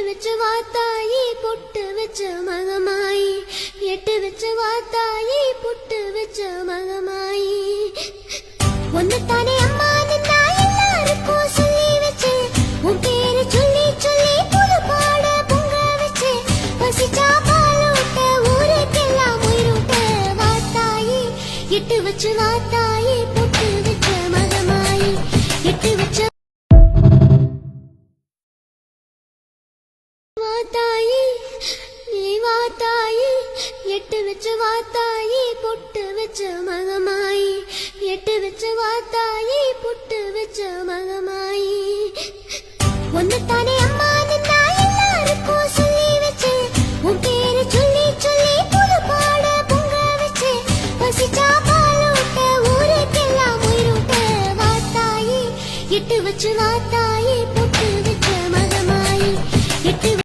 வச்சு வாத்தாயி பொட்டு வச்ச மகமாயி எட்டு வச்சு வாத்தாயி பொட்டு வச்ச மகமாயி ஒன்னுத்தானே அம்மா நின்னா எல்லாருக்கும் சொல்லி வச்சு உன் பேரு சொல்லி சொல்லி புது பாட பொங்க வச்சு பசிச்சா பாலூட்ட ஊருக்கெல்லாம் உயிரூட்ட வாத்தாயி எட்டு வச்சு வாத்தாயி பொட்டு வச்ச மகமாயி எட்டு வச்ச வாத்தாயி நீ வாத்தாயி எட்டு வச்சு வாத்தாயி பொட்டு வச்ச மகமாயி எட்டு வச்சு வாத்தாயி பொட்டு வச்ச மகமாயி ஒன்னுத்தானே அம்மா நின்னா எல்லாருக்கும் சொல்லி வச்சு உன் பேரு சொல்லி சொல்லி புது பாட பொங்க வச்சு பசிச்சா பாலூட்ட ஊருக்கெல்லாம் உயிரூட்ட வாத்தாயி எட்டு வச்சு வாத்தாயி பொட்டு